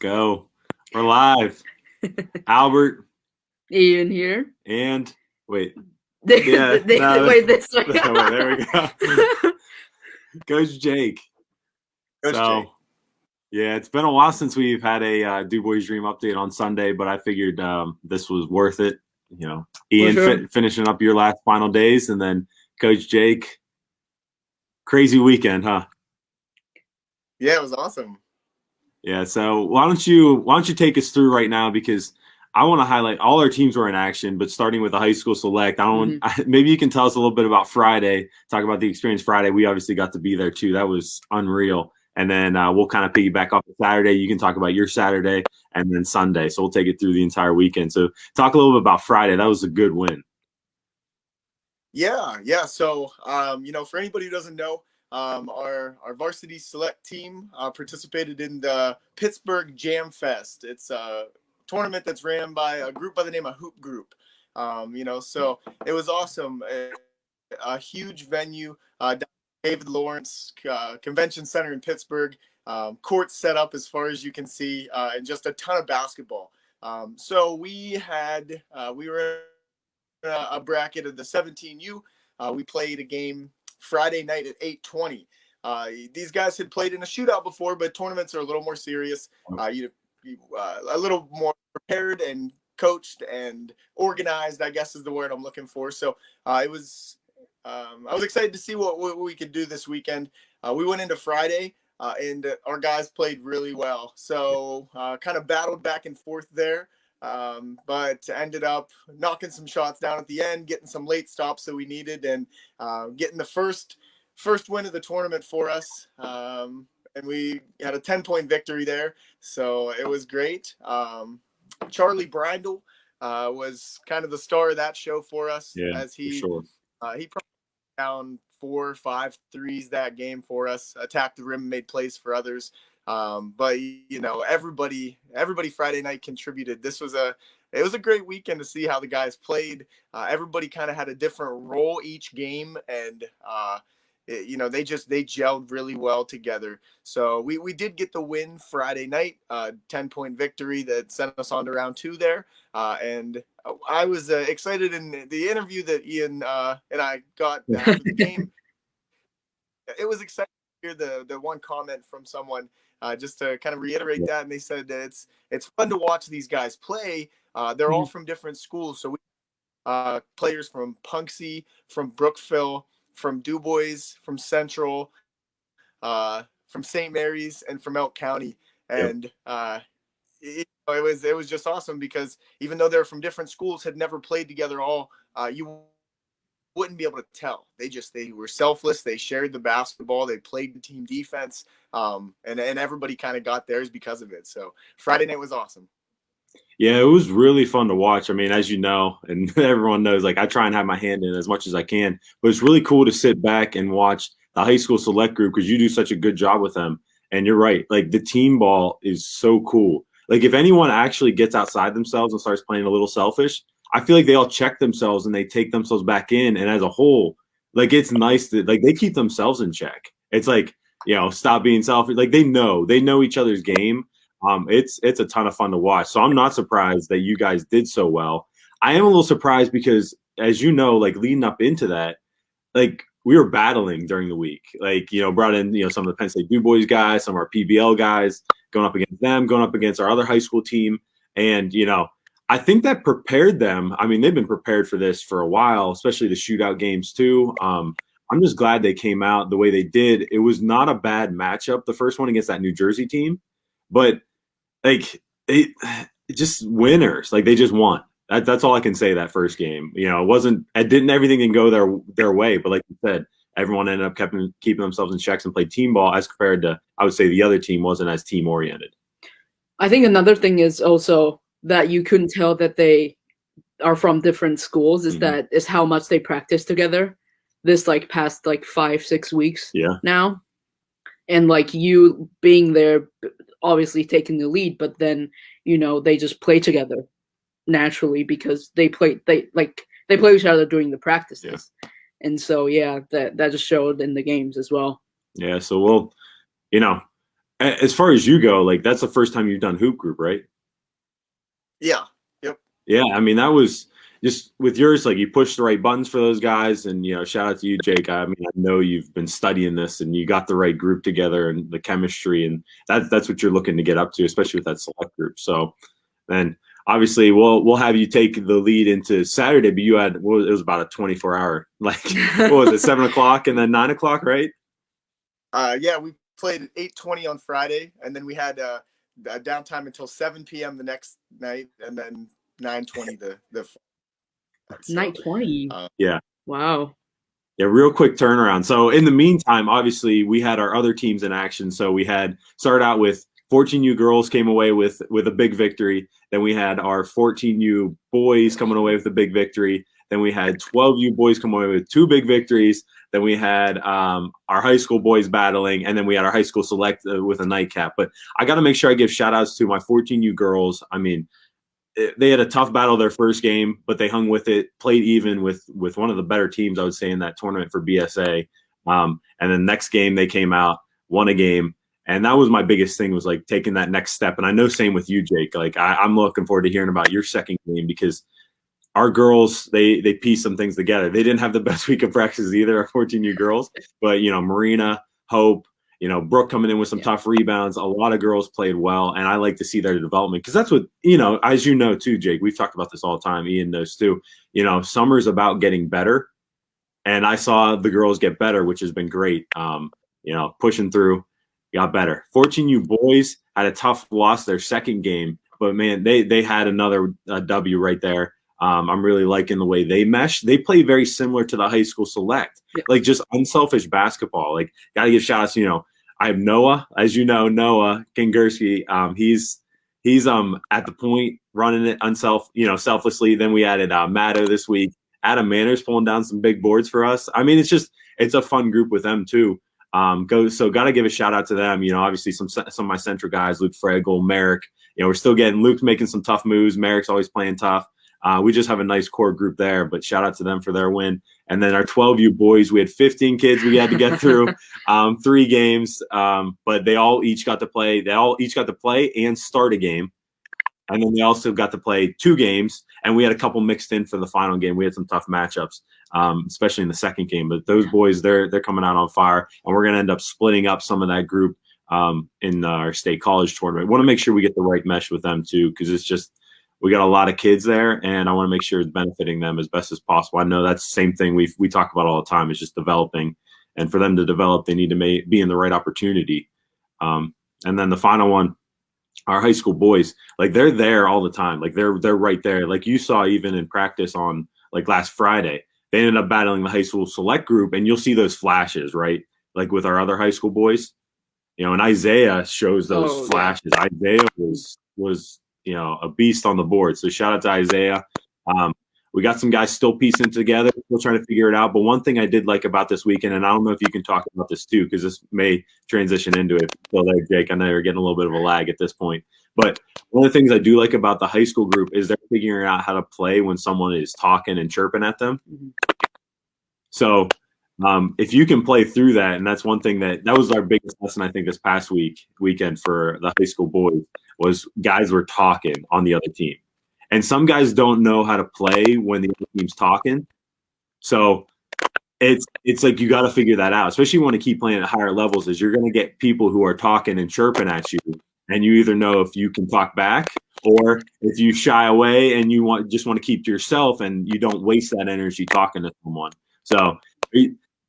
go. We're live. Albert. Ian here. And wait. Wait, this way. Wait, there we go. Coach Jake. Jake. Yeah, it's been a while since we've had a Du Bois Dream update on Sunday, but I figured this was worth it. You know, Ian sure. Finishing up your last final days, and then Coach Jake. Crazy weekend, huh? Yeah, it was awesome. Yeah, so why don't you take us through right now, because I want to highlight all our teams were in action, but starting with the high school select, maybe you can tell us a little bit about Friday, talk about the experience Friday. We obviously got to be there too. That was unreal. And then we'll kind of piggyback off of Saturday. You can talk about your Saturday and then Sunday. So we'll take it through the entire weekend. So talk a little bit about Friday. That was a good win. Yeah. So, for anybody who doesn't know, our varsity select team participated in the Pittsburgh Jam Fest. It's a tournament that's ran by a group by the name of Hoop Group. So it was awesome. A huge venue, David Lawrence Convention Center in Pittsburgh. Courts set up as far as you can see, and just a ton of basketball. So we were in a bracket of the 17U. We played a game Friday night at 8:20. These guys had played in a shootout before, but tournaments are a little more serious. A little more prepared and coached and organized, I guess is the word I'm looking for. So I was excited to see what we could do this weekend. We went into Friday, and our guys played really well. So kind of battled back and forth there. But ended up knocking some shots down at the end, getting some late stops that we needed, and getting the first win of the tournament for us. And we had a 10-point victory there, so it was great. Charlie Brindle was kind of the star of that show for us, as he probably down 4 or 5 threes that game for us, attacked the rim, made plays for others. But everybody Friday night contributed. It was a great weekend to see how the guys played. Everybody kind of had a different role each game, and they gelled really well together. So we did get the win Friday night, 10-point victory that sent us on to round 2 there. And I was excited in the interview that Ian and I got after the game. It was exciting to hear the one comment from someone, just to kind of reiterate that. And they said that it's fun to watch these guys play. They're all from different schools. So we players from Punxsutawney, from Brookville, from Du Bois, from Central, from St. Mary's, and from Elk County. And it was just awesome, because even though they're from different schools, had never played together all, you wouldn't be able to tell. They were selfless. They shared the basketball. They played the team defense, and everybody kind of got theirs because of it. So Friday night was awesome. Yeah, it was really fun to watch. I mean, as you know, and everyone knows, like, I try and have my hand in as much as I can, but it's really cool to sit back and watch the high school select group, because you do such a good job with them. And you're right, like, the team ball is so cool. Like, if anyone actually gets outside themselves and starts playing a little selfish, I feel like they all check themselves and they take themselves back in. And as a whole, like, it's nice that, like, they keep themselves in check. It's like, stop being selfish. Like, they know each other's game. It's a ton of fun to watch. So I'm not surprised that you guys did so well. I am a little surprised because, as you know, like, leading up into that, like, we were battling during the week. Like, brought in, some of the Penn State Du Bois guys, some of our PBL guys, going up against them, going up against our other high school team. And, I think that prepared them. I mean, they've been prepared for this for a while, especially the shootout games too. I'm just glad they came out the way they did. It was not a bad matchup, the first one against that New Jersey team, but like, they just winners. Like, they just won. That's all I can say. That first game, everything didn't go their way, but like you said, everyone ended up keeping themselves in checks and played team ball, as compared to, I would say, the other team wasn't as team oriented. I think another thing is also that you couldn't tell that they are from different schools is how much they practice together this past 5-6 weeks now. And like, you being there, obviously taking the lead, but then, they just play together naturally, because they play each other during the practices. And so, that just showed in the games as well. Yeah. So we'll, As far as you go, like that's the first time you've done hoop group, right? Yeah. Yep. Yeah, I mean that was just with yours, like you pushed the right buttons for those guys, and shout out to you, Jake. I mean, I know you've been studying this, and you got the right group together, and the chemistry, and that's what you're looking to get up to, especially with that select group. So then, obviously, we'll have you take the lead into Saturday, but you had it was about a 24-hour, like what was it, 7 o'clock and then 9 o'clock, right? Yeah, we played at 8:20 on Friday, and then we had a downtime until 7 p.m. the next night, and then 9:20 the so, 9:20. Yeah. Wow. Yeah, real quick turnaround. So in the meantime, obviously, we had our other teams in action. So we had started out with 14U girls came away with a big victory. Then we had our 14U boys coming away with a big victory. Then we had 12U boys come away with 2 big victories. Then we had our high school boys battling, and then we had our high school select with a nightcap. But I got to make sure I give shout outs to my 14U girls. I mean, they had a tough battle their first game, but they hung with it, played even with one of the better teams, I would say, in that tournament for BSA. And then next game they came out, won a game. And that was my biggest thing, was like taking that next step. And I know same with you, Jake. Like I'm looking forward to hearing about your second game, because our girls, they pieced some things together. They didn't have the best week of practice either, our 14U girls, but Marina, Hope, Brooke coming in with some tough rebounds. A lot of girls played well, and I like to see their development, because that's what, as you know too, Jake, we've talked about this all the time. Ian knows too. Summer's about getting better, and I saw the girls get better, which has been great. Pushing through, got better. 14U boys had a tough loss their second game, but man, they had another W right there. I'm really liking the way they mesh. They play very similar to the high school select, like just unselfish basketball. Like, got to give shout outs. I have Noah, as you know, Noah Kingerski. He's at the point running it selflessly. Then we added Matto this week. Adam Manners pulling down some big boards for us. I mean, it's a fun group with them too. Got to give a shout out to them. Obviously some of my central guys, Luke Fregel, Merrick. We're still getting Luke's making some tough moves. Merrick's always playing tough. We just have a nice core group there, but shout out to them for their win. And then our 12U boys, we had 15 kids we had to get through 3 games, but they all each got to play. They all each got to play and start a game. And then they also got to play 2 games, and we had a couple mixed in for the final game. We had some tough matchups, especially in the second game. But those boys, they're coming out on fire, and we're going to end up splitting up some of that group in our state college tournament. Want to make sure we get the right mesh with them too, because it's just, we got a lot of kids there, and I want to make sure it's benefiting them as best as possible. I know that's the same thing we talk about all the time, is just developing. And for them to develop, they need to be in the right opportunity. And then the final one, our high school boys, like they're there all the time. Like they're right there. Like you saw even in practice on like last Friday, they ended up battling the high school select group, and you'll see those flashes, right? Like with our other high school boys, and Isaiah shows those flashes. Yeah. Isaiah was a beast on the board. So shout out to Isaiah. We got some guys still piecing together, still trying to figure it out. But one thing I did like about this weekend, and I don't know if you can talk about this too, because this may transition into it. So there, Jake, I know you're getting a little bit of a lag at this point. But one of the things I do like about the high school group is they're figuring out how to play when someone is talking and chirping at them. So if you can play through that, and that's one thing that was our biggest lesson, I think, this past weekend for the high school boys, was guys were talking on the other team. And some guys don't know how to play when the other team's talking. So it's like you got to figure that out, especially when you want to keep playing at higher levels, is you're going to get people who are talking and chirping at you, and you either know if you can talk back, or if you shy away and you just want to keep to yourself and you don't waste that energy talking to someone. So,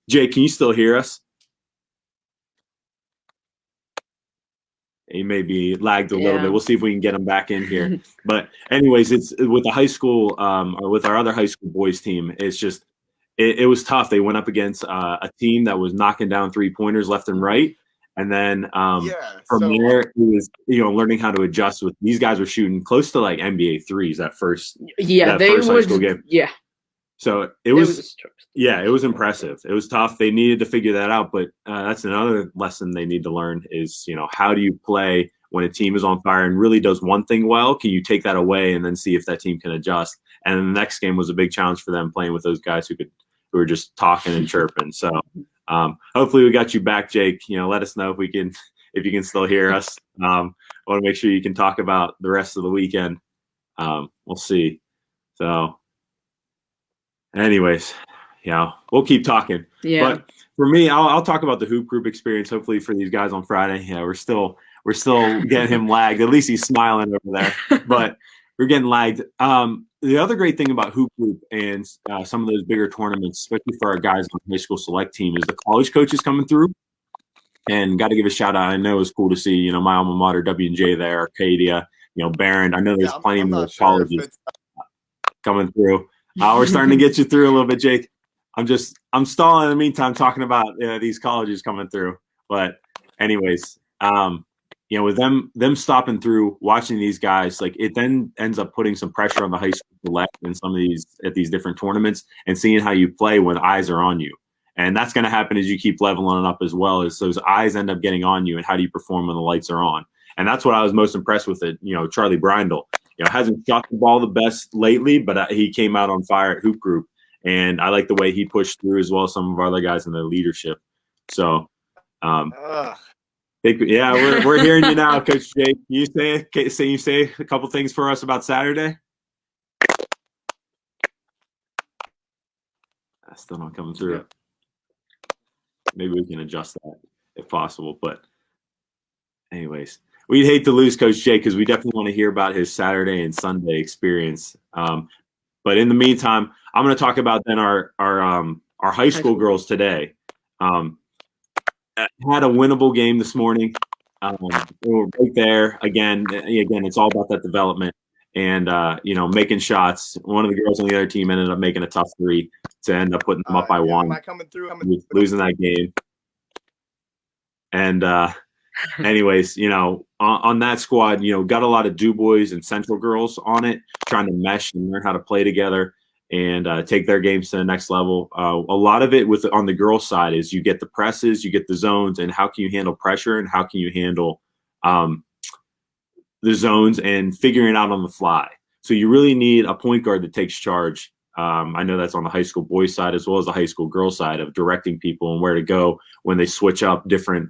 Jake, can you still hear us? He may be lagged a little bit. We'll see if we can get him back in here. But anyways, it's with the high school or with our other high school boys team. It's just it was tough. They went up against a team that was knocking down 3-pointers left and right, and then from there it was learning how to adjust. With these guys were shooting close to like NBA threes that first high school game. Yeah. So it was impressive. It was tough. They needed to figure that out, but that's another lesson they need to learn is, how do you play when a team is on fire and really does one thing well? Can you take that away and then see if that team can adjust? And the next game was a big challenge for them, playing with those guys who were just talking and chirping. So hopefully we got you back, Jake. Let us know if we can if you can still hear us. I want to make sure you can talk about the rest of the weekend. We'll see. So anyways, we'll keep talking. Yeah. But for me, I'll talk about the hoop group experience. Hopefully for these guys on Friday, we're still getting him lagged. At least he's smiling over there, but we're getting lagged. The other great thing about hoop group and some of those bigger tournaments, especially for our guys on the high school select team, is the college coaches coming through. And got to give a shout out. I know it was cool to see, my alma mater, W&J there, Arcadia, Barron. I know there's plenty more colleges coming through. We're starting to get you through a little bit, Jake. I'm stalling in the meantime talking about these colleges coming through. But anyways, with them stopping through, watching these guys, like it then ends up putting some pressure on the high school select in some of these different tournaments and seeing how you play when eyes are on you. And that's going to happen as you keep leveling up as well, as those eyes end up getting on you and how do you perform when the lights are on. And that's what I was most impressed with it. Charlie Brindle, hasn't shot the ball the best lately, but he came out on fire at hoop group. And I like the way he pushed through as well as some of our other guys in their leadership. So, we're hearing you now, Coach Jake. You say a couple things for us about Saturday? That's still not coming through. Maybe we can adjust that if possible. But anyways, we'd hate to lose Coach Jake because we definitely want to hear about his Saturday and Sunday experience. But in the meantime, I'm going to talk about then our high school girls today. Had a winnable game this morning. We were right there again. It's all about that development and making shots. One of the girls on the other team ended up making a tough three to end up putting them up by one. Am I coming through? Losing that game. And anyways, on that squad, got a lot of Du Bois and Central girls on it, trying to mesh and learn how to play together and take their games to the next level. A lot of it on the girls' side is you get the presses, you get the zones, and how can you handle pressure and how can you handle the zones and figuring it out on the fly. So you really need a point guard that takes charge. I know that's on the high school boys side as well as the high school girls side of directing people and where to go when they switch up different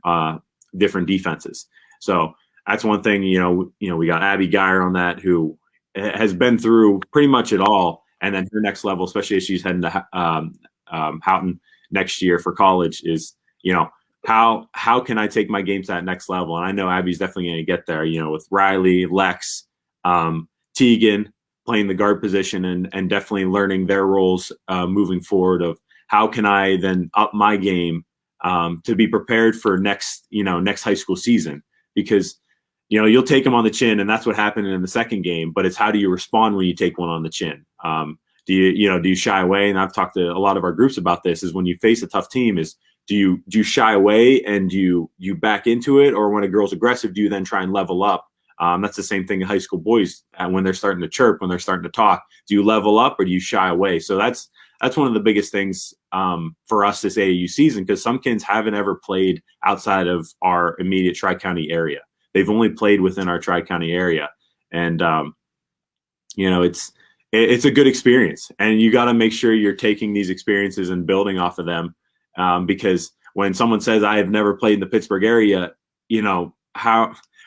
defenses. So that's one thing, we got Abby Geyer on that who has been through pretty much it all. And then her next level, especially as she's heading to Houghton next year for college is, how can I take my game to that next level? And I know Abby's definitely going to get there, with Riley, Lex, Tegan playing the guard position and definitely learning their roles moving forward of how can I then up my game to be prepared for next high school season, because you'll take them on the chin, and that's what happened in the second game. But it's how do you respond when you take one on the chin? Do you shy away? And I've talked to a lot of our groups about this. Is when you face a tough team, is do you shy away and do you back into it, or when a girl's aggressive, do you then try and level up? That's the same thing in high school boys when they're starting to chirp, when they're starting to talk. Do you level up or do you shy away? So that's one of the biggest things for us this AAU season, because some kids haven't ever played outside of our immediate Tri-County area. They've only played within our Tri-County area. And, it's a good experience. And you got to make sure you're taking these experiences and building off of them. Because when someone says, I have never played in the Pittsburgh area,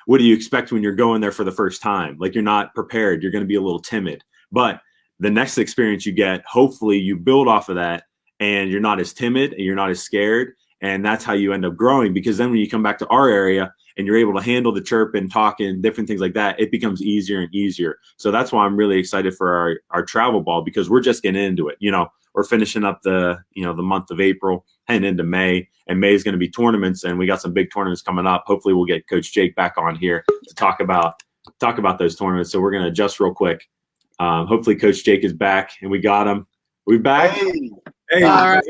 what do you expect when you're going there for the first time? Like, you're not prepared. You're going to be a little timid. But the next experience you get, hopefully you build off of that and you're not as timid and you're not as scared. And that's how you end up growing, because then when you come back to our area and you're able to handle the chirp and talk and different things like that, it becomes easier and easier. So that's why I'm really excited for our travel ball, because we're just getting into it. We're finishing up the month of April and into May, and May is going to be tournaments, and we got some big tournaments coming up. Hopefully we'll get Coach Jake back on here to talk about those tournaments. So we're going to adjust real quick. Hopefully Coach Jake is back and we got him. We back? Hey. All right.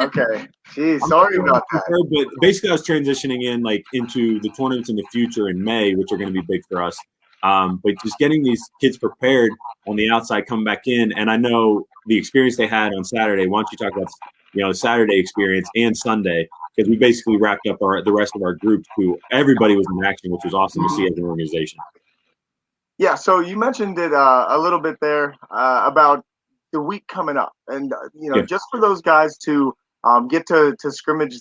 Okay. Jeez, sorry about that. But basically I was transitioning into the tournaments in the future in May, which are going to be big for us. But just getting these kids prepared on the outside, coming back in. And I know the experience they had on Saturday. Why don't you talk about, Saturday experience and Sunday? Because we basically wrapped up the rest of our group who everybody was in action, which was awesome to see as an organization. Yeah, so you mentioned it a little bit there about the week coming up. And, just for those guys to get to scrimmage,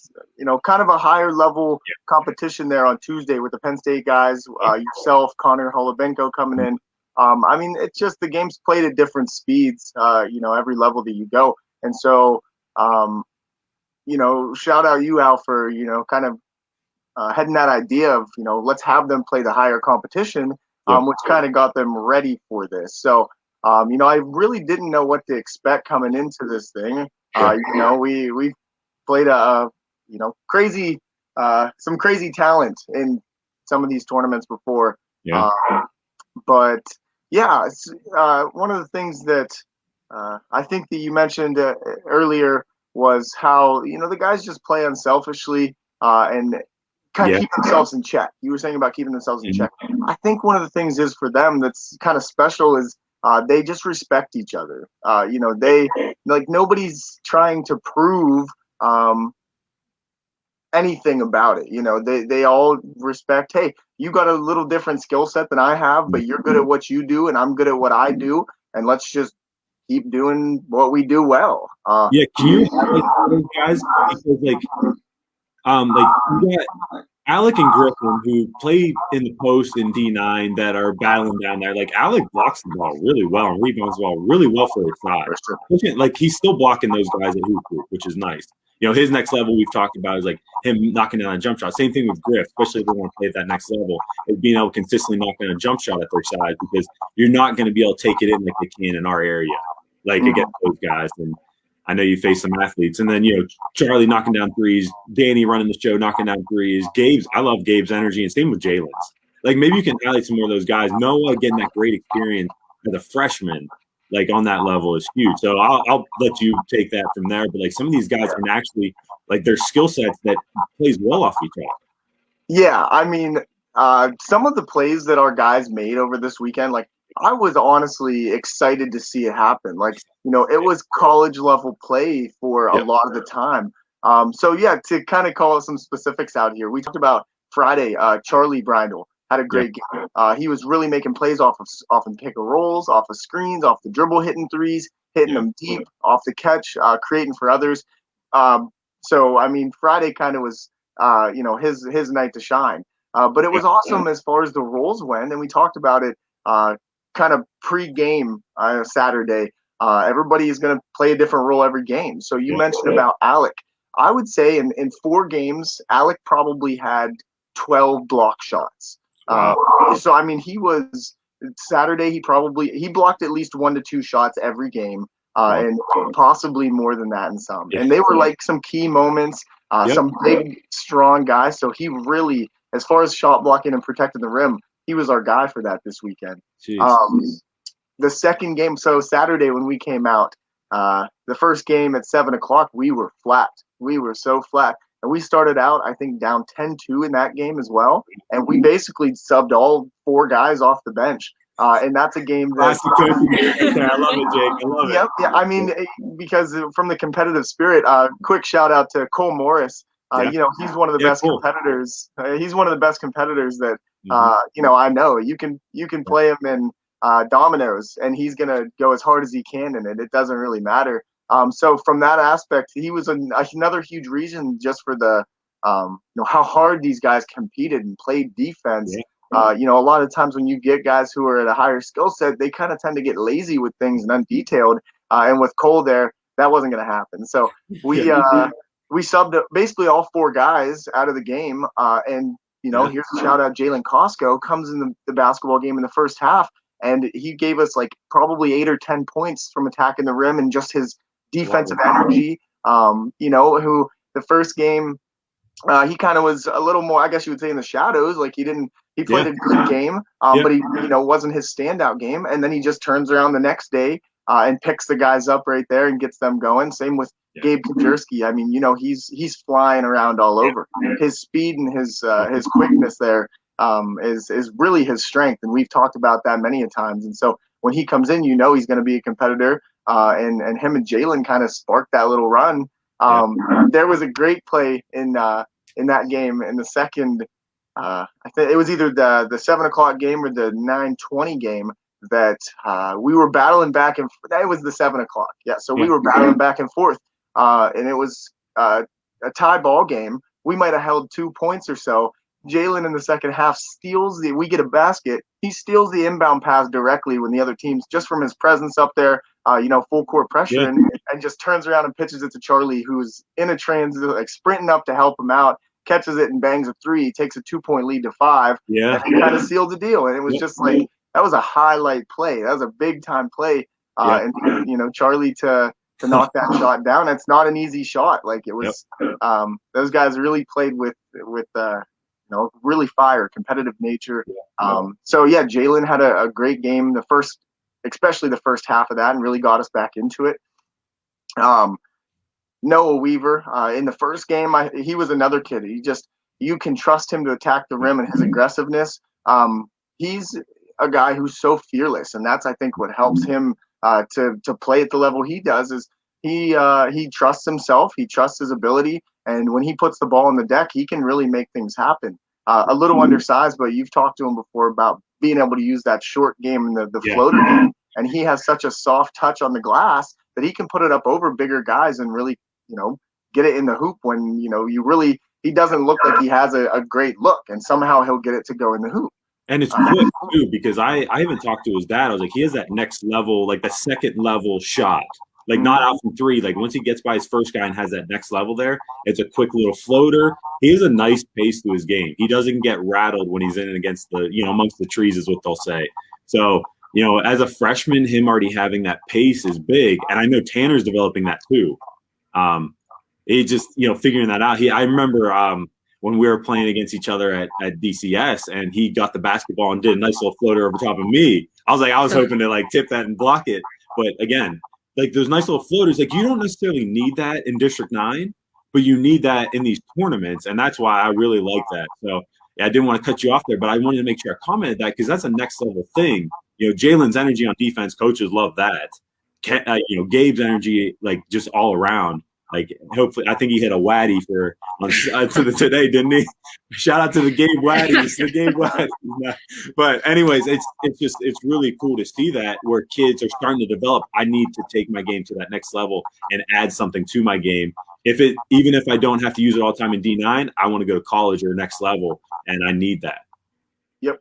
kind of a higher level competition there on Tuesday with the Penn State guys, yourself, Connor Holobenko coming in. I mean, it's just the game's played at different speeds, every level that you go. And so, shout out you, Al, for, kind of heading that idea of, let's have them play the higher competition, which kind of got them ready for this. So, I really didn't know what to expect coming into this thing. We played crazy, some crazy talent in some of these tournaments before. Yeah. But yeah, one of the things that I think that you mentioned earlier was how, the guys just play unselfishly and kind of keep themselves in check. You were saying about keeping themselves in check. I think one of the things is for them that's kind of special is they just respect each other. They nobody's trying to prove anything about it. They all respect, hey, you got a little different skill set than I have, but you're good at what you do and I'm good at what I do. And let's just keep doing what we do well. Can you highlight those guys? Because you got Alec and Griffin, who play in the post in D9 that are battling down there. Like, Alec blocks the ball really well and rebounds the ball really well for his size. Like, he's still blocking those guys at hoop group, which is nice. His next level we've talked about is like him knocking down a jump shot. Same thing with Griff, especially if they want to play at that next level, is being able to consistently knock down a jump shot at their side, because you're not going to be able to take it in like they can in our area, like against those guys. And I know you face some athletes. And then, Charlie knocking down threes, Danny running the show, knocking down threes, I love Gabe's energy, and same with Jalen's. Like, maybe you can highlight some more of those guys. Noah getting that great experience as a freshman, like, on that level is huge. So I'll let you take that from there. But, like, some of these guys can actually, like, their skill sets that plays well off each other. Yeah, I mean, some of the plays that our guys made over this weekend, like, I was honestly excited to see it happen. Like, it was college level play for a lot of the time. So yeah, to kind of call some specifics out here, we talked about Friday, Charlie Brindle had a great game. He was really making plays off of pick and rolls, off of screens, off the dribble, hitting threes, hitting them deep, off the catch, creating for others. So, I mean, Friday kind of was, his night to shine. But it was awesome as far as the roles went, and we talked about it kind of pre-game Saturday. Everybody is going to play a different role every game. So you mentioned about Alec. I would say in 4 games, Alec probably had 12 block shots. So, I mean, Saturday, he blocked at least 1 to 2 shots every game, and possibly more than that in some. And they were like some key moments, some big, strong guys. So he really, as far as shot blocking and protecting the rim, he was our guy for that this weekend. The second game, so Saturday when we came out, the first game at 7:00, we were flat. We were so flat. And we started out, I think, down 10-2 in that game as well. And we basically subbed all 4 guys off the bench. And that's a game that I love it, Jake. I love it. Yeah. I mean, because from the competitive spirit, quick shout out to Cole Morris. He's one of the best competitors. He's one of the best competitors that I know. You can play him in dominoes, and he's gonna go as hard as he can in it. It doesn't really matter. So from that aspect, he was another huge reason just for the how hard these guys competed and played defense. A lot of times when you get guys who are at a higher skill set, they kind of tend to get lazy with things and undetailed. And with Cole there, that wasn't going to happen. So we subbed basically all 4 guys out of the game. And here's a shout out. Jalen Costco comes in the basketball game in the first half, and he gave us like probably 8 or 10 points from attacking the rim and just his defensive energy. Who the first game, he kind of was a little more, I guess you would say, in the shadows. Like he played a good game, but he, wasn't his standout game. And then he just turns around the next day and picks the guys up right there and gets them going. Same with Gabe Kajerski. I mean, he's flying around all over. His speed and his quickness there is really his strength. And we've talked about that many a times. And so when he comes in, he's going to be a competitor. And him and Jalen kind of sparked that little run. There was a great play in that game in the second. I think it was either the 7:00 game or the 9:20 game that we were battling back and that was the 7:00. Yeah, so we were battling back and forth, and it was a tie ball game. We might have held 2 points or so. Jalen in the second half we get a basket. He steals the inbound pass directly when the other team's just from his presence up there, full court pressure, and just turns around and pitches it to Charlie, who's in a transit, like sprinting up to help him out, catches it and bangs a 3, takes a 2-point lead to 5, and he kind of sealed the deal. And it was just like, that was a highlight play. That was a big time play. And Charlie to knock that shot down. It's not an easy shot. Like it was, those guys really played with really competitive nature. Jalen had a great game. Especially the first half of that, and really got us back into it. Noah Weaver in the first game, he was another kid. You can trust him to attack the rim and his aggressiveness. He's a guy who's so fearless, and that's I think what helps him to play at the level he does. Is he trusts himself, he trusts his ability, and when he puts the ball on the deck, he can really make things happen. A little undersized, but you've talked to him before about being able to use that short game and the floater game, and he has such a soft touch on the glass that he can put it up over bigger guys and really get it in the hoop when he doesn't look like he has a great look, and somehow he'll get it to go in the hoop. And it's quick too, because I even talked to his dad. I was like, he has that next level, like the second level shot, like not out from 3. Like once he gets by his first guy and has that next level there, it's a quick little floater. He has a nice pace to his game. He doesn't get rattled when he's in and against amongst the trees is what they'll say. So, as a freshman, him already having that pace is big. And I know Tanner's developing that too. He just, figuring that out. I remember when we were playing against each other at DCS, and he got the basketball and did a nice little floater over top of me. I was hoping to like tip that and block it. But again, like those nice little floaters, like you don't necessarily need that in District 9, but you need that in these tournaments. And that's why I really like that. So I didn't want to cut you off there, but I wanted to make sure I commented that because that's a next level thing. Jalen's energy on defense, coaches love that. Gabe's energy, like just all around. Like hopefully, I think he hit a Waddy today, didn't he? Shout out to the Gabe Waddies, the Gabe Waddies. But anyways, it's really cool to see that where kids are starting to develop. I need to take my game to that next level and add something to my game. Even if I don't have to use it all the time in D9, I want to go to college or next level, and I need that. Yep.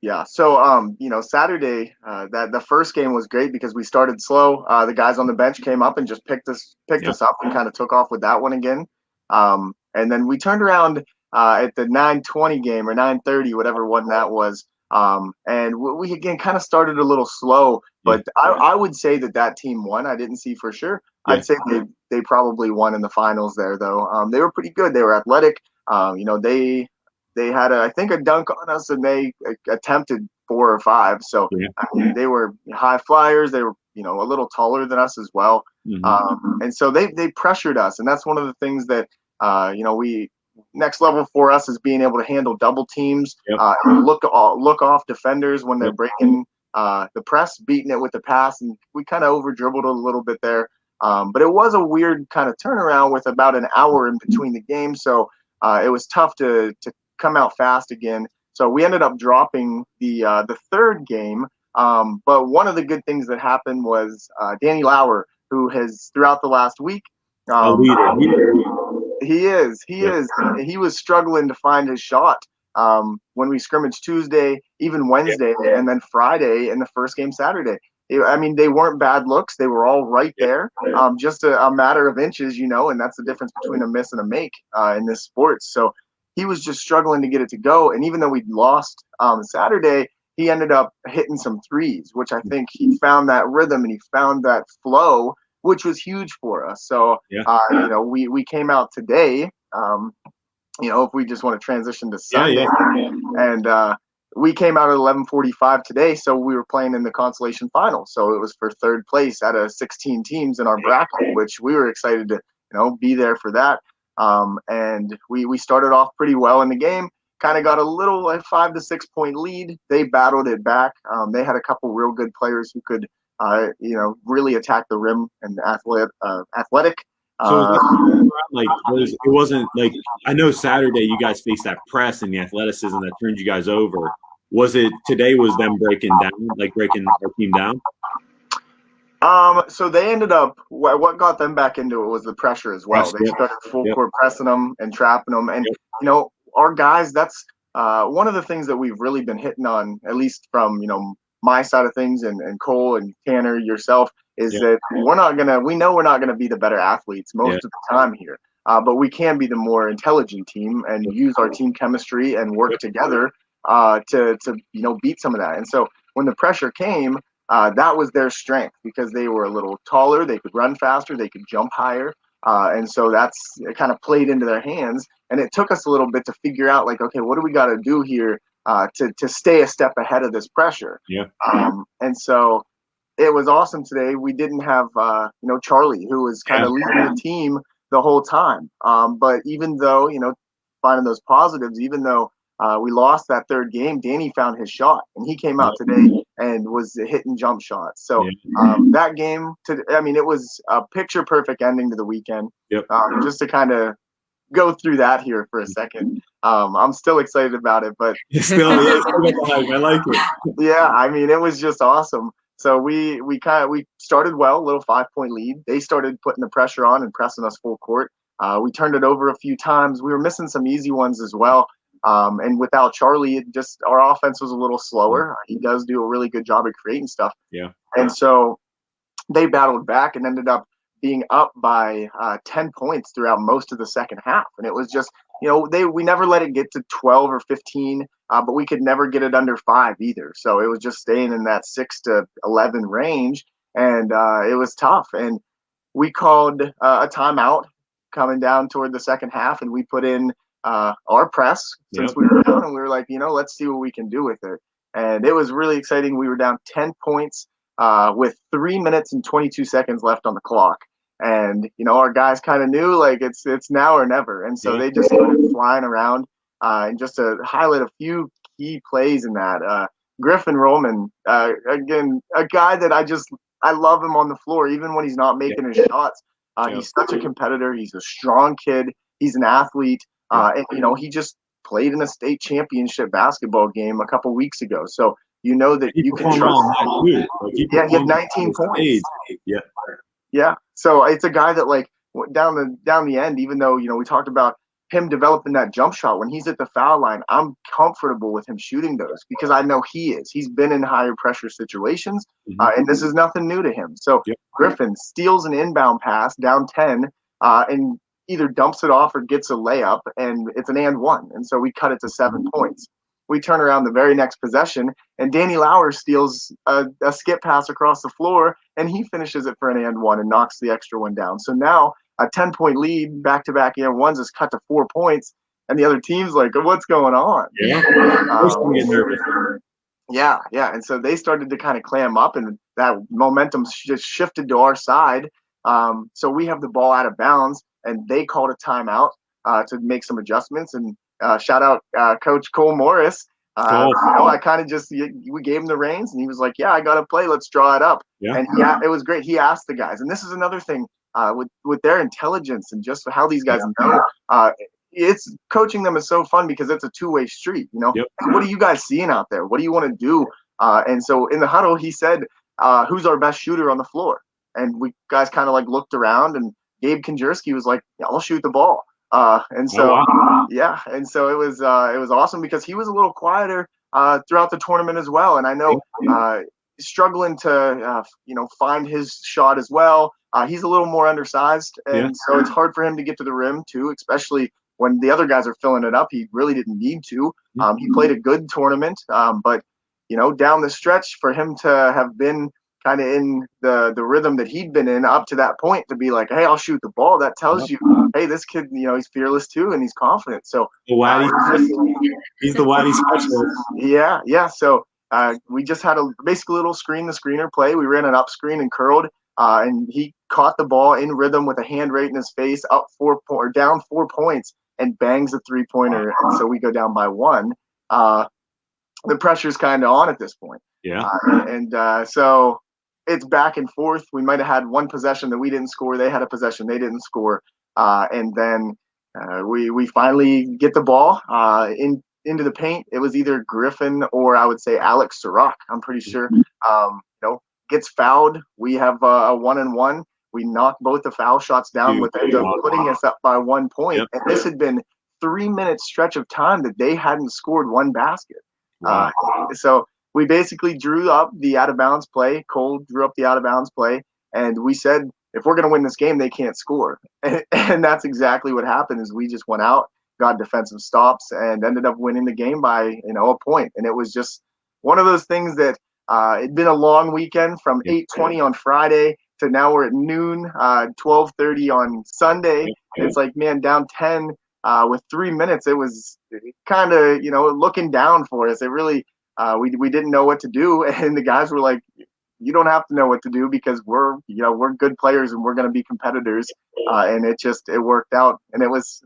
Yeah. So, Saturday, the first game was great because we started slow. The guys on the bench came up and just picked us up and kind of took off with that one again. And then we turned around at the 9:20 game or 9:30, whatever one that was. And we again kind of started a little slow, but I would say that team won. I didn't see for sure. Yeah. I'd say they probably won in the finals there, though. They were pretty good. They were athletic. They had I think a dunk on us, and they attempted 4 or 5. So I mean, they were high flyers. They were a little taller than us as well. Mm-hmm. And so they pressured us, and that's one of the things that we next level for us is being able to handle double teams, and look off defenders when they're breaking the press, beating it with the pass, and we kind of over dribbled a little bit there. But it was a weird kind of turnaround with about an hour in between the games, so it was tough to come out fast again. So we ended up dropping the third game. But one of the good things that happened was Danny Lauer, who has throughout the last week, he is. He was struggling to find his shot when we scrimmaged Tuesday, even Wednesday, and then Friday in the first game Saturday. I mean, they weren't bad looks. They were all right there, just a matter of inches, and that's the difference between a miss and a make in this sport. So he was just struggling to get it to go. And even though we lost Saturday, he ended up hitting some threes, which I think he found that rhythm and he found that flow, which was huge for us. So, we came out today, if we just want to transition to Sunday, and we came out at 11:45 today. So we were playing in the consolation final. So it was for third place out of 16 teams in our bracket, which we were excited to, be there for that. And we started off pretty well in the game, kind of got a little 5 to 6 point lead. They battled it back. They had a couple real good players who could, really attack the rim and athletic. So it wasn't like, I know Saturday you guys faced that press and the athleticism that turned you guys over. Was it today was them breaking our team down? So they ended up, what got them back into it was the pressure as well. They started full court pressing them and trapping them. And, our guys, that's one of the things that we've really been hitting on, at least from, my side of things and Cole and Tanner, yourself, is that we know we're not going to be the better athletes most of the time here. But we can be the more intelligent team and use our team chemistry and work together to beat some of that. And so when the pressure came, that was their strength because they were a little taller, they could run faster, they could jump higher. And so it kind of played into their hands. And it took us a little bit to figure out, like, okay, what do we got to do here to stay a step ahead of this pressure? And so it was awesome today. We didn't have, Charlie, who was kind of leading the team the whole time. But even though, finding those positives, even though we lost that third game, Danny found his shot, and he came out today and was hitting jump shots. So that game, it was a picture perfect ending to the weekend. Just to kind of go through that here for a second. I'm still excited about it, but still I like it. Yeah, it was just awesome. So we started well, a little 5-point lead. They started putting the pressure on and pressing us full court. We turned it over a few times. We were missing some easy ones as well. And without Charlie, our offense was a little slower. He does do a really good job of creating stuff. And so they battled back and ended up being up by 10 points throughout most of the second half. And it was just, we never let it get to 12 or 15, but we could never get it under 5 either. So it was just staying in that 6 to 11 range. And it was tough. And we called a timeout coming down toward the second half, and we put in our press since we were down, and we were like, let's see what we can do with it. And it was really exciting. We were down 10 points with 3 minutes and 22 seconds left on the clock. And, our guys kind of knew, like, it's now or never. And so they just started flying around. And just to highlight a few key plays in that, Griffin Roman, again, a guy that I love him on the floor, even when he's not making his shots. He's such a competitor. He's a strong kid. He's an athlete. And, he just played in a state championship basketball game a couple weeks ago. So, that you can trust him. He had 19 points. Yeah. So it's a guy that, like, down the end, even though, we talked about him developing that jump shot, when he's at the foul line, I'm comfortable with him shooting those because I know he is. He's been in higher pressure situations, and this is nothing new to him. So Griffin steals an inbound pass down 10 and either dumps it off or gets a layup, and it's an and one. And so we cut it to 7 points. We turn around the very next possession, and Danny Lauer steals a skip pass across the floor, and he finishes it for an and one and knocks the extra one down. So now a 10-point lead, back-to-back and ones is cut to 4 points, and the other team's like, what's going on? Yeah. And so they started to kind of clam up, and that momentum just shifted to our side. So we have the ball out of bounds, and they called a timeout to make some adjustments. And shout out Coach Cole Morris. I kind of we gave him the reins, and he was like, yeah, I got to play. Let's draw it up. And it was great. He asked the guys, and this is another thing with their intelligence and just how these guys know. It's coaching them is so fun because it's a two-way street. What are you guys seeing out there? What do you want to do? And so in the huddle, he said, who's our best shooter on the floor? And we guys kind of like looked around, and Gabe Konjerski was like, yeah, I'll shoot the ball. And so it was awesome because he was a little quieter throughout the tournament as well. And I know struggling to find his shot as well. He's a little more undersized, and so it's hard for him to get to the rim too, especially when the other guys are filling it up. He really didn't need to. He played a good tournament, but down the stretch for him to have been kind of in the rhythm that he'd been in up to that point, to be like, hey, I'll shoot the ball, that tells you, hey, this kid, he's fearless too, and he's confident. So he's the Waddy specialist. Yeah. So we just had basically a little screen the screener play. We ran an up screen and curled, and he caught the ball in rhythm with a hand right in his face, down 4 points, and bangs a 3-pointer. And so we go down by 1. The pressure's kind of on at this point. So it's back and forth. We might have had one possession that we didn't score. They had a possession they didn't score. And then we finally get the ball into the paint. It was either Griffin or I would say Alex Sirach. I'm pretty sure. gets fouled. We have a 1-and-1. We knock both the foul shots down, which ends up putting us up by 1 point. Yep. And this had been 3-minute stretch of time that they hadn't scored one basket. Wow. So we basically drew up the out-of-bounds play. Cole drew up the out-of-bounds play, and we said, if we're going to win this game, they can't score. And that's exactly what happened. Is we just went out, got defensive stops, and ended up winning the game by a point. And it was just one of those things that it'd been a long weekend from 8:20 on Friday to now we're at noon, 12:30 on Sunday. It's like, man, down 10 with 3 minutes. It was kind of looking down for us. It really we didn't know what to do, and the guys were like, you don't have to know what to do because we're good players and we're going to be competitors. And it worked out, and it was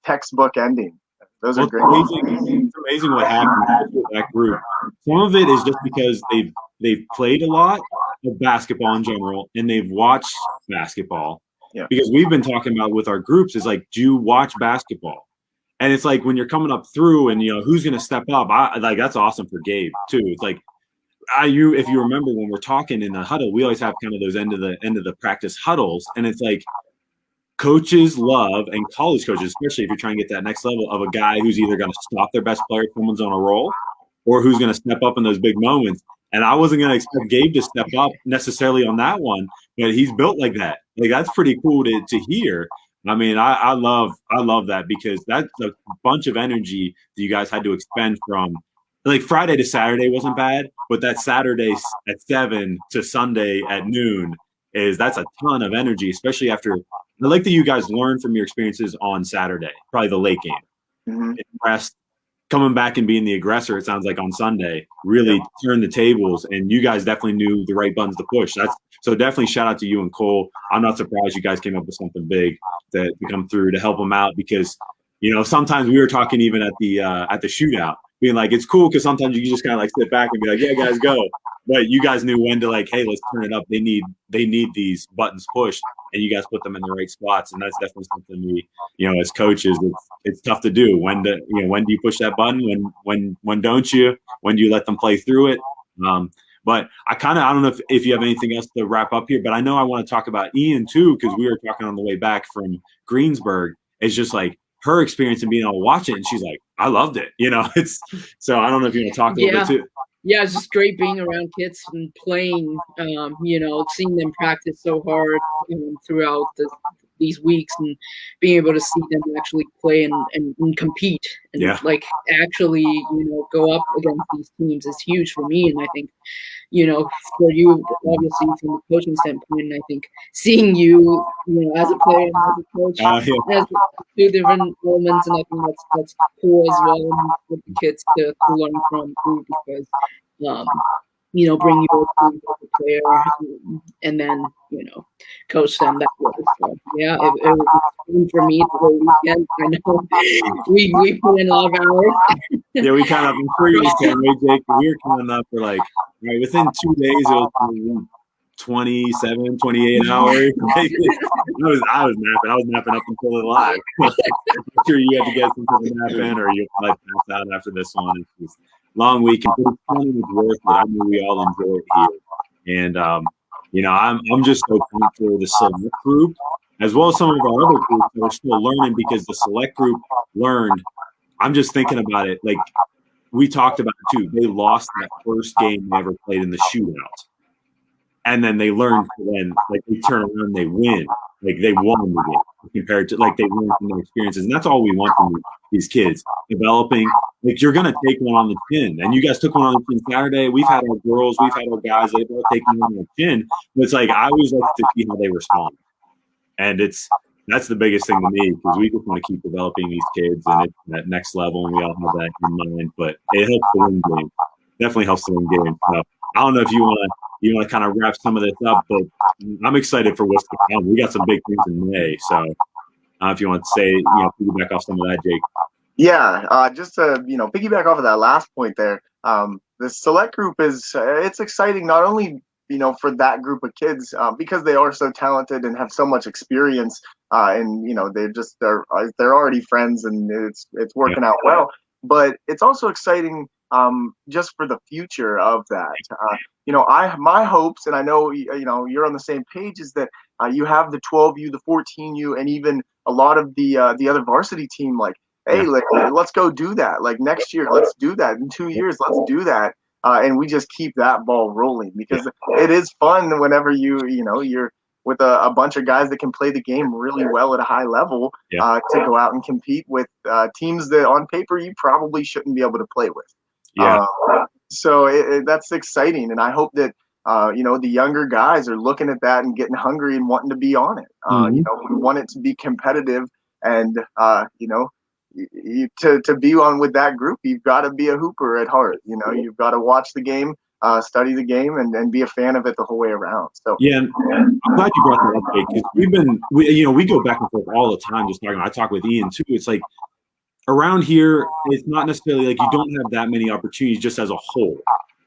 textbook ending. Those are great. It's amazing what happened with that group. Some of it is just because they've played a lot of basketball in general, and they've watched basketball. Yeah. Because we've been talking about with our groups is like, do you watch basketball? And it's like when you're coming up through and who's going to step up. That's awesome for Gabe too. It's like, if you remember when we're talking in the huddle, we always have kind of those end of the practice huddles, and it's like coaches love, and college coaches, especially if you're trying to get that next level, of a guy who's either going to stop their best player if someone's on a roll, or who's going to step up in those big moments. And I wasn't going to expect Gabe to step up necessarily on that one, but he's built like that. Like, that's pretty cool to hear. I mean, I love that, because that's a bunch of energy that you guys had to expend from. Like, Friday to Saturday wasn't bad, but that Saturday at 7 to Sunday at noon that's a ton of energy, especially after. I like that you guys learned from your experiences on Saturday, probably the late game. Mm-hmm. Rest, coming back and being the aggressor, it sounds like on Sunday, really turned the tables, and you guys definitely knew the right buttons to push. So definitely shout out to you and Cole. I'm not surprised you guys came up with something big to come through to help them out, because sometimes we were talking even at the shootout, being like, it's cool because sometimes you can just kind of like sit back and be like, yeah, guys, go. But you guys knew when to, like, hey, let's turn it up. They need these buttons pushed, and you guys put them in the right spots. And that's definitely something we, as coaches, it's tough to do. When do you push that button? When don't you? When do you let them play through it? But I don't know if you have anything else to wrap up here, but I know I want to talk about Ian too, because we were talking on the way back from Greensburg. It's just like her experience and being able to watch it, and she's like, I loved it. It's so I don't know if you want to talk a little bit too. Yeah, it's just great being around kids and playing, seeing them practice so hard throughout these weeks, and being able to see them actually play and compete and actually, go up against these teams is huge for me. And I think, for you, obviously from a coaching standpoint, I think seeing you, as a player and as a coach, has two different elements, and I think that's cool as well, and for the kids to learn from too, because bring you up as a player and then, coach them that way. So, yeah, it was fun for me the whole weekend. I know we put in a lot of hours. Yeah, we kind of, I'm sure you can, Jake, we were coming up for within 2 days, it was 27, 28 hours. I was napping. I was napping up until it live. I'm sure you had to get some sort of nap in, or you'll probably pass out after this one. It's just long weekend, but it's fun and it's worth it. I know we all enjoy it here. And, I'm just so pumped for the select group, as well as some of our other groups that are still learning, because the select group learned. I'm just thinking about it. Like, we talked about it too. They lost that first game they ever played in the shootout. And then they learned when, they turn around and they win. Like, they won the game compared to, they learned from their experiences. And that's all we want from these kids. Developing, you're going to take one on the chin. And you guys took one on the chin Saturday. We've had our girls, we've had our guys, they've all taken one on the chin. But it's I always like to see how they respond. And that's the biggest thing to me, because we just want to keep developing these kids, and it's that next level, and we all have that in mind. But it helps to win games. Definitely helps to win games. So, I don't know if you want to kind of wrap some of this up, but I'm excited for what's to come. We got some big things in May, so if you want to say, piggyback off some of that, Jake. Yeah, just to piggyback off of that last point there. The select group it's exciting not only for that group of kids because they are so talented and have so much experience, and they're already friends, and it's working out well. But it's also exciting just for the future of that. My hopes, and I know you're on the same page, is that you have the 12U, the 14U, and even a lot of the other varsity team. Like, hey, let's go do that. Like next year, let's do that. In 2 years, let's do that. And we just keep that ball rolling, because it is fun whenever you're with a bunch of guys that can play the game really well at a high level, to go out and compete with teams that on paper you probably shouldn't be able to play with. So that's exciting, and I hope that the younger guys are looking at that and getting hungry and wanting to be on it. We want it to be competitive, and to be on with that group, you've got to be a hooper at heart. You've got to watch the game, study the game, and be a fan of it the whole way around. So and I'm glad you brought that up, Jake, because we go back and forth all the time. Just talking, I talk with Ian too. It's like around here, it's not necessarily like you don't have that many opportunities just as a whole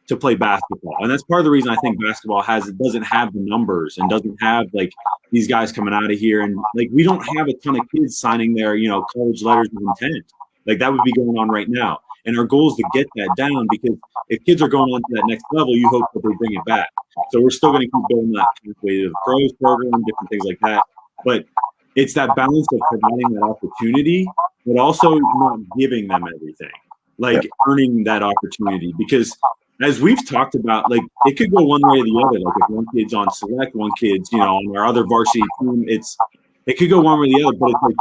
to play basketball, and that's part of the reason I think basketball doesn't have the numbers and doesn't have like these guys coming out of here, and like we don't have a ton of kids signing their college letters of intent. Like that would be going on right now, and our goal is to get that down, because if kids are going on to that next level, you hope that they bring it back. So we're still going to keep going that pathway to the pros program, different things like that. But it's that balance of providing that opportunity, but also not giving them everything, like earning that opportunity. Because as we've talked about, like it could go one way or the other. Like if one kid's on select, one kid's on our other varsity team, it could go one way or the other. But it's like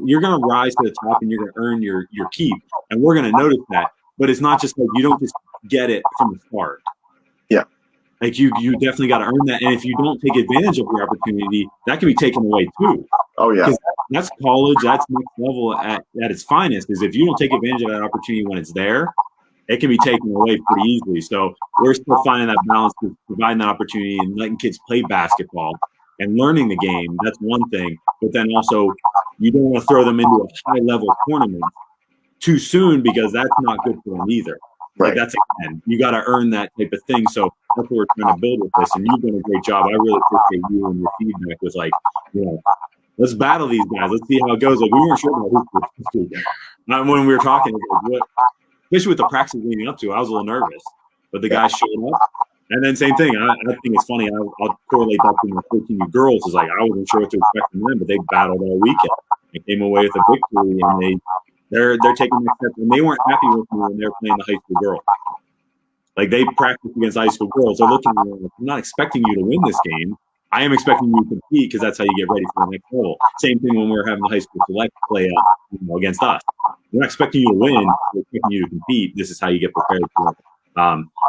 you're going to rise to the top and you're going to earn your keep, and we're going to notice that. But it's not just like you don't just get it from the start. Like you definitely got to earn that, and if you don't take advantage of your opportunity, that can be taken away too. Oh yeah, because that's college. That's next level at its finest. Is if you don't take advantage of that opportunity when it's there, it can be taken away pretty easily. So we're still finding that balance of providing that opportunity and letting kids play basketball and learning the game. That's one thing, but then also you don't want to throw them into a high level tournament too soon, because that's not good for them either. Like that's again, you got to earn that type of thing. So that's what we're trying to build with this, and you've done a great job. I really appreciate you and your feedback. Was like, let's battle these guys. Let's see how it goes. Like we weren't sure about who. Not when we were talking, like, especially with the practice leading up to, I was a little nervous, but the guys showed up. And then same thing. I think it's funny. I'll correlate that to the 14U girls. Is like I wasn't sure what to expect from them, but they battled all weekend. They came away with a victory, and they're taking the step, and they weren't happy with me when they were playing the high school girls. Like they practiced against high school girls. They're looking at me like, I'm not expecting you to win this game. I am expecting you to compete, because that's how you get ready for the next level. Same thing when we were having the high school select play against us. We're not expecting you to win. We're expecting you to compete. This is how you get prepared for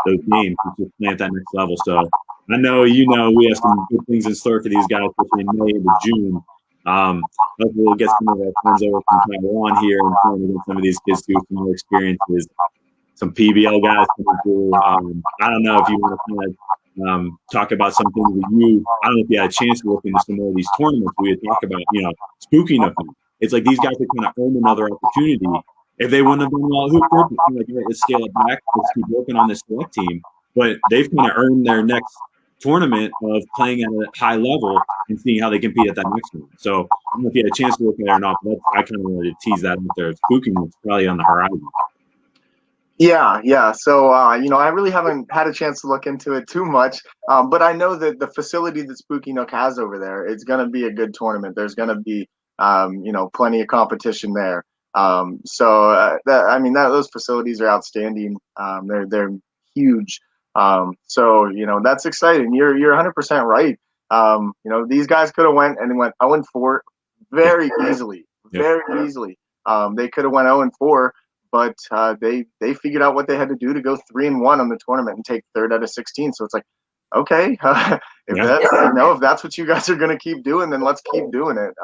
those games, to plant that next level. So I know we have some good things in store for these guys, especially in May into June. Hopefully we'll get some of our friends over from Taiwan here and trying to get some of these kids through some more experiences. Some PBL guys coming through. I don't know if you want to kind of talk about some things with you. I don't know if you had a chance to look into some more of these tournaments we had talked about, spooking of them. It's like these guys are kind of earn another opportunity. If they wouldn't have done well, who cares? It's like, right, let's scale it back. Let's keep working on this select team. But they've kind of earned their next tournament of playing at a high level and seeing how they compete at that next one. So I don't know if you had a chance to look at it or not, but I kind of wanted to tease that out there. Spooking is probably on the horizon. Yeah. So, I really haven't had a chance to look into it too much, but I know that the facility that Spooky Nook has over there, it's going to be a good tournament. There's going to be, plenty of competition there. Those facilities are outstanding. They're huge. That's exciting. You're 100% right. These guys could have went 0-4 very easily, very easily. They could have went 0-4. But they figured out what they had to do to go 3-1 on the tournament and take 3rd out of 16. So it's like, okay, if that's what you guys are going to keep doing, then let's keep doing it.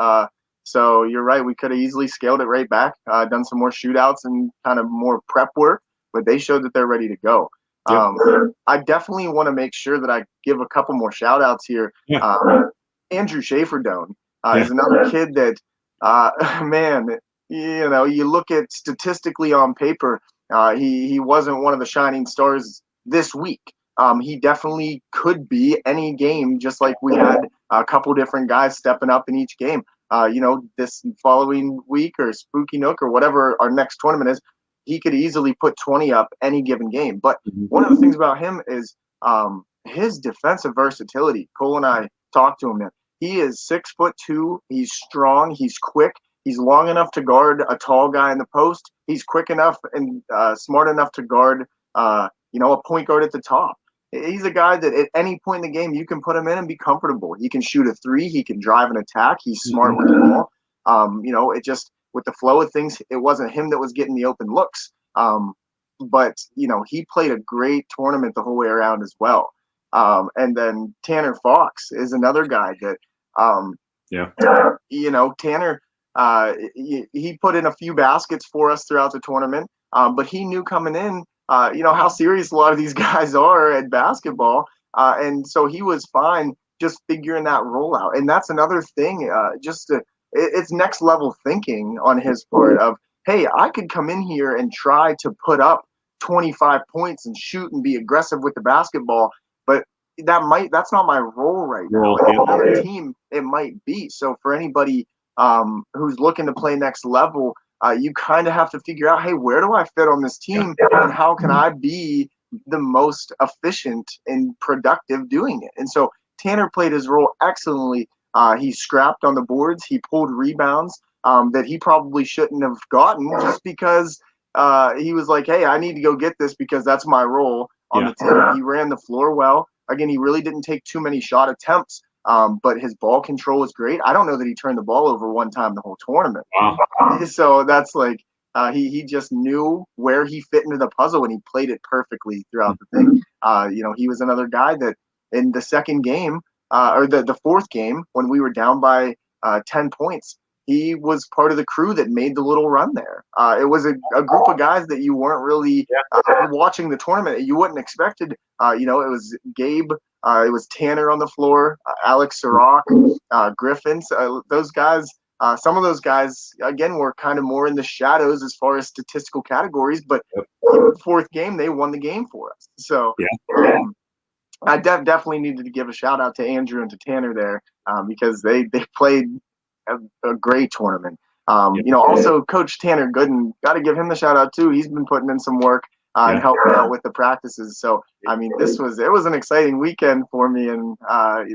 So you're right. We could have easily scaled it right back, done some more shootouts and kind of more prep work, but they showed that they're ready to go. I definitely want to make sure that I give a couple more shout outs here. Andrew Schafferdone is another kid that, you look at statistically on paper, he wasn't one of the shining stars this week. He definitely could be any game, just like we had a couple different guys stepping up in each game. This following week or Spooky Nook or whatever our next tournament is, he could easily put 20 up any given game. But one of the things about him is his defensive versatility. Cole and I talked to him, man. He is 6'2". He's strong. He's quick. He's long enough to guard a tall guy in the post. He's quick enough and smart enough to guard, a point guard at the top. He's a guy that at any point in the game you can put him in and be comfortable. He can shoot a three. He can drive an attack. He's smart with the ball. It just with the flow of things, it wasn't him that was getting the open looks. But he played a great tournament the whole way around as well. And then Tanner Fox is another guy that, Tanner. He put in a few baskets for us throughout the tournament, but he knew coming in, how serious a lot of these guys are at basketball. And so he was fine just figuring that role out. And that's another thing, it's next level thinking on his part of, hey, I could come in here and try to put up 25 points and shoot and be aggressive with the basketball, but that's not my role right now. Another team, it might be. So for anybody who's looking to play next level, you kind of have to figure out, hey, where do I fit on this team, and how can I be the most efficient and productive doing it? And so Tanner played his role excellently. He scrapped on the boards. He pulled rebounds that he probably shouldn't have gotten just because he was like, hey, I need to go get this because that's my role on the team. He ran the floor well. Again, he really didn't take too many shot attempts. But his ball control was great. I don't know that he turned the ball over one time the whole tournament. Wow. So that's like he just knew where he fit into the puzzle, and he played it perfectly throughout the thing. He was another guy that in the second game or the fourth game when we were down by 10 points, he was part of the crew that made the little run there. It was a group of guys that you weren't really watching the tournament. You wouldn't expected. It was Gabe. It was Tanner on the floor, Alex Sirach, Griffin. Those guys, some of those guys, again, were kind of more in the shadows as far as statistical categories. But in the fourth game, they won the game for us. So I definitely needed to give a shout out to Andrew and to Tanner there because they played a great tournament. Also Coach Tanner Gooden, got to give him the shout out too. He's been putting in some work and helping out with the practices. So, I mean, it was an exciting weekend for me, and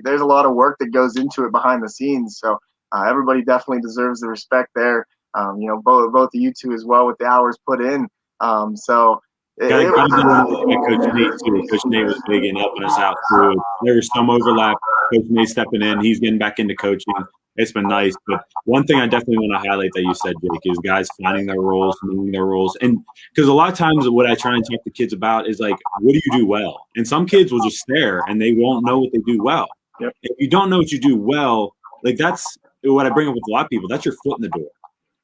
there's a lot of work that goes into it behind the scenes. So everybody definitely deserves the respect there. Both of you two as well with the hours put in. Coach Nate too. Coach Nate was big in helping us out too. There was some overlap. Coach Nate stepping in. He's getting back into coaching. It's been nice. But one thing I definitely want to highlight that you said, Jake, is guys finding their roles, knowing their roles. And because a lot of times what I try and talk to kids about is like, what do you do well? And some kids will just stare and they won't know what they do well. Yep. If you don't know what you do well, like that's what I bring up with a lot of people. That's your foot in the door.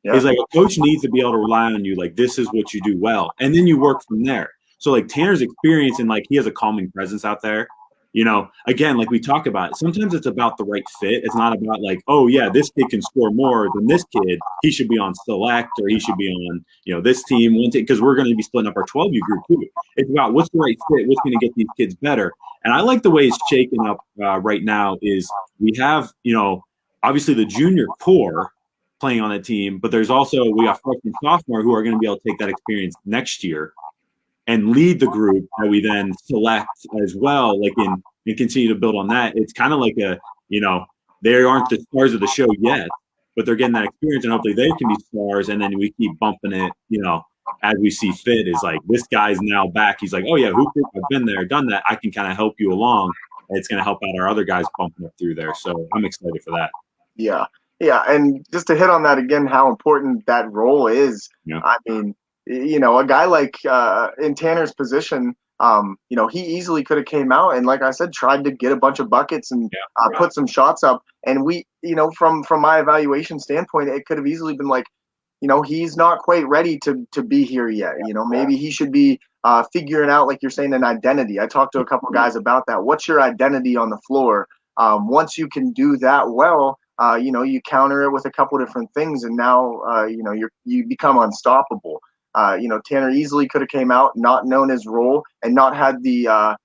Yeah. It's like a coach needs to be able to rely on you. Like, this is what you do well. And then you work from there. So like Tanner's experience and like he has a calming presence out there. Again, like we talk about, sometimes it's about the right fit. It's not about like, oh yeah, this kid can score more than this kid. He should be on select or he should be on, this team, one team, because we're going to be splitting up our 12U group too. It's about what's the right fit, what's going to get these kids better. And I like the way it's shaken up right now is we have, obviously the junior core playing on the team, but we got freshman, sophomore who are going to be able to take that experience next year and lead the group that we then select as well, like and continue to build on that. It's kind of like they aren't the stars of the show yet, but they're getting that experience and hopefully they can be stars. And then we keep bumping it, as we see fit is like, this guy's now back. He's like, oh yeah, I've been there, done that. I can kind of help you along. It's going to help out our other guys bumping up through there. So I'm excited for that. Yeah. Yeah. And just to hit on that again, how important that role is. Yeah. I mean, a guy like in Tanner's position, he easily could have came out and, like I said, tried to get a bunch of buckets and put some shots up. And we, from my evaluation standpoint, it could have easily been like, he's not quite ready to be here yet. Maybe he should be figuring out, like you're saying, an identity. I talked to a couple guys about that. What's your identity on the floor? Once you can do that well, you counter it with a couple different things, and now, you become unstoppable. Tanner easily could have came out, not known his role, and not had the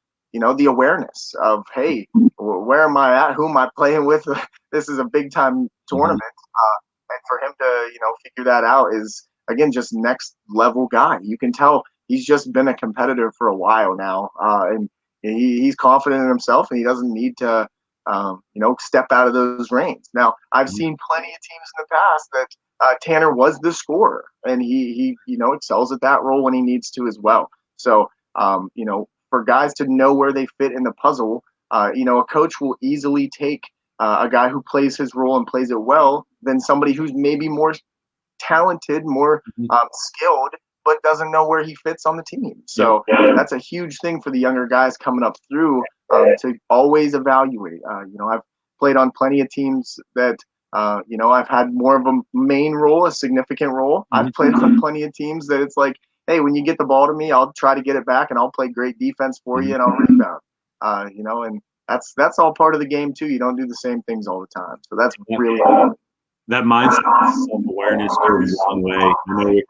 awareness of, hey, where am I at? Who am I playing with? This is a big time tournament. And for him to, figure that out is again, just next level guy. You can tell he's just been a competitor for a while now, and he's confident in himself, and he doesn't need to, step out of those reins. Now, I've seen plenty of teams in the past that Tanner was the scorer, and he excels at that role when he needs to as well. So, for guys to know where they fit in the puzzle, a coach will easily take a guy who plays his role and plays it well than somebody who's maybe more talented, more skilled, but doesn't know where he fits on the team. So that's a huge thing for the younger guys coming up through to always evaluate. I've played on plenty of teams that, I've had more of a main role, a significant role. I've played on plenty of teams that it's like, hey, when you get the ball to me, I'll try to get it back and I'll play great defense for you and I'll rebound. And that's all part of the game too. You don't do the same things all the time. So that's really important. That mindset, self-awareness goes a long way. I know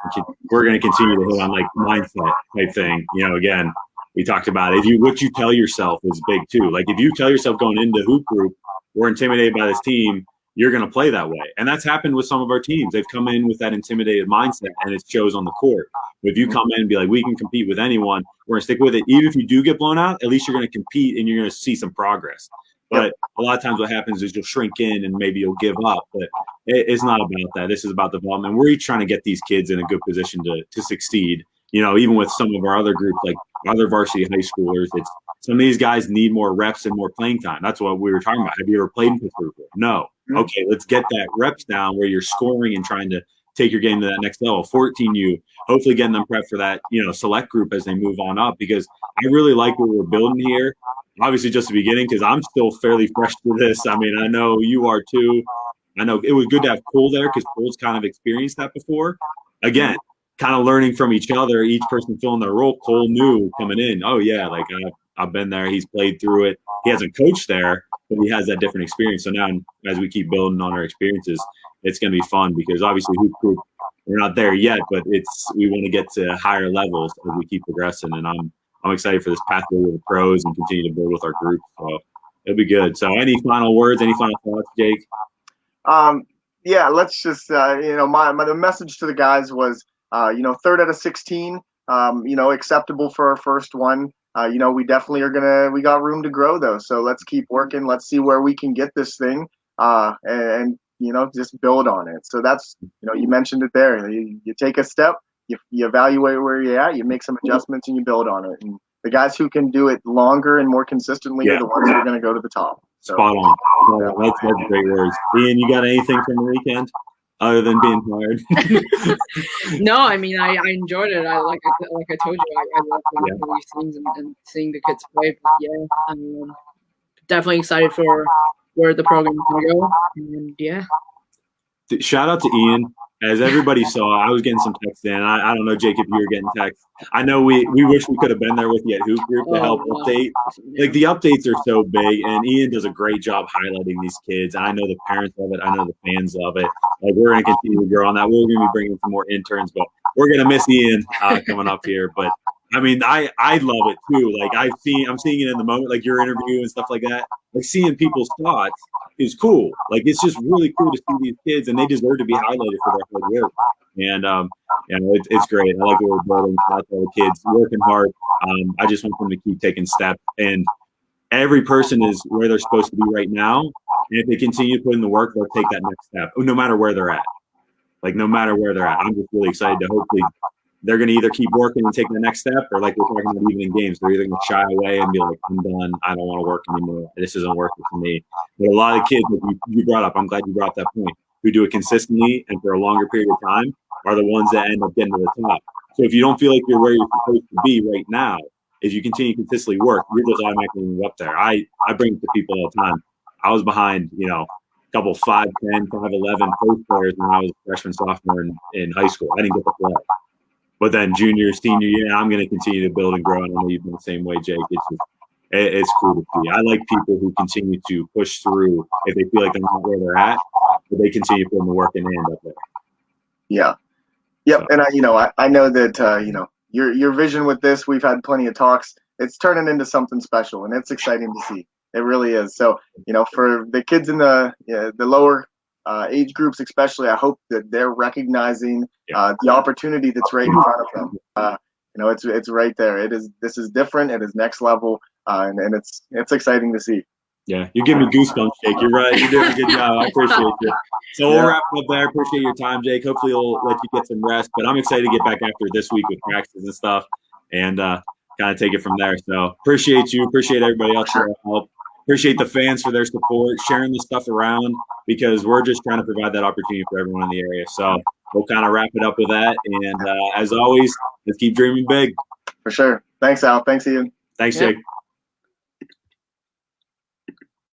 we're going to continue to hit on like mindset type thing. Again, we talked about it. What you tell yourself is big too. Like if you tell yourself going into hoop group, we're intimidated by this team, you're going to play that way. And that's happened with some of our teams. They've come in with that intimidated mindset and it shows on the court. But if you come in and be like, we can compete with anyone, we're going to stick with it. Even if you do get blown out, at least you're going to compete and you're going to see some progress. But a lot of times what happens is you'll shrink in and maybe you'll give up. But it's not about that. This is about development. We're each trying to get these kids in a good position to succeed. Even with some of our other groups, like other varsity high schoolers, some of these guys need more reps and more playing time. That's what we were talking about. Have you ever played in Pittsburgh? No. Okay, let's get that reps down where you're scoring and trying to take your game to that next level. 14U, hopefully getting them prepped for that, select group as they move on up, because I really like what we're building here. Obviously just the beginning, because I'm still fairly fresh to this. I mean, I know you are too. I know it was good to have Cole there because Cole's kind of experienced that before. Again, kind of learning from each other, each person filling their role. Cole knew coming in, oh yeah, like I've been there. He's played through it. He hasn't coached there, but he has that different experience. So now as we keep building on our experiences, it's going to be fun because obviously hoop group, we're not there yet, but we want to get to higher levels as we keep progressing. And I'm excited for this pathway with the pros and continue to build with our group. So it'll be good. So any final words, any final thoughts, Jake? Let's just, the message to the guys was, 3rd out of 16, acceptable for our first one. We definitely we got room to grow though. So let's keep working. Let's see where we can get this thing, and just build on it. So that's, you mentioned it there. You take a step, you evaluate where you're at, you make some adjustments and you build on it. And the guys who can do it longer and more consistently are the ones who are going to go to the top. So, Spot on. That's great words. Ian, you got anything from the weekend other than being tired? No, I mean, I enjoyed it. I like I told you, I love these things and seeing the kids play. But yeah, I'm definitely excited for where the program is going to go. And yeah. Shout out to Ian. As everybody saw, I was getting some texts in. I don't know, Jake, if you were getting texts. I know we wish we could have been there with you at Hoop Group to help update. Like, the updates are so big, and Ian does a great job highlighting these kids. I know the parents love it. I know the fans love it. Like, we're going to continue to grow on that. We're going to be bringing some more interns, but we're going to miss Ian coming up here. But, I mean, I love it, too. Like, I'm seeing it in the moment, like your interview and stuff like that. Like, seeing people's thoughts is cool. Like, it's just really cool to see these kids, and they deserve to be highlighted for their hard work. And it's great. I like what we're building. I like all the kids working hard. I just want them to keep taking steps. And every person is where they're supposed to be right now. And if they continue to put in the work, they'll take that next step, no matter where they're at. Like, no matter where they're at. I'm just really excited to hopefully they're going to either keep working and take the next step, or like we're talking about even in games, they're either going to shy away and be like, I'm done. I don't want to work anymore. This isn't working for me. But a lot of kids, like you brought up, I'm glad you brought up that point, who do it consistently and for a longer period of time are the ones that end up getting to the top. So if you don't feel like you're where you're supposed to be right now, as you continue to consistently work, you're just automatically move up there. I bring it to people all the time. I was behind, a couple 5'10", 5'11" post players when I was a freshman, sophomore in high school. I didn't get to play. But then junior, senior year, I'm going to continue to build and grow. And I know you've been the same way, Jake. It's cool to see. I like people who continue to push through if they feel like they're not where they're at, but they continue to put in the work and end up there. Yeah. Yep. So. And I know that your vision with this, we've had plenty of talks. It's turning into something special, and it's exciting to see. It really is. So, for the kids in the lower age groups especially, I hope that they're recognizing the opportunity that's right in front of them. It's right there. This is different. It is next level, and it's exciting to see. Yeah, you're giving me goosebumps, Jake. You're right. You're doing a good job. I appreciate you. So we'll wrap it up there. Appreciate your time, Jake. Hopefully it'll let you get some rest. But I'm excited to get back after this week with practices and stuff and kind of take it from there. So appreciate you. Appreciate everybody else for their help. Appreciate the fans for their support, sharing this stuff around, because we're just trying to provide that opportunity for everyone in the area. So we'll kind of wrap it up with that. And as always, let's keep dreaming big. For sure. Thanks, Al. Thanks, Ian. Thanks, Jake.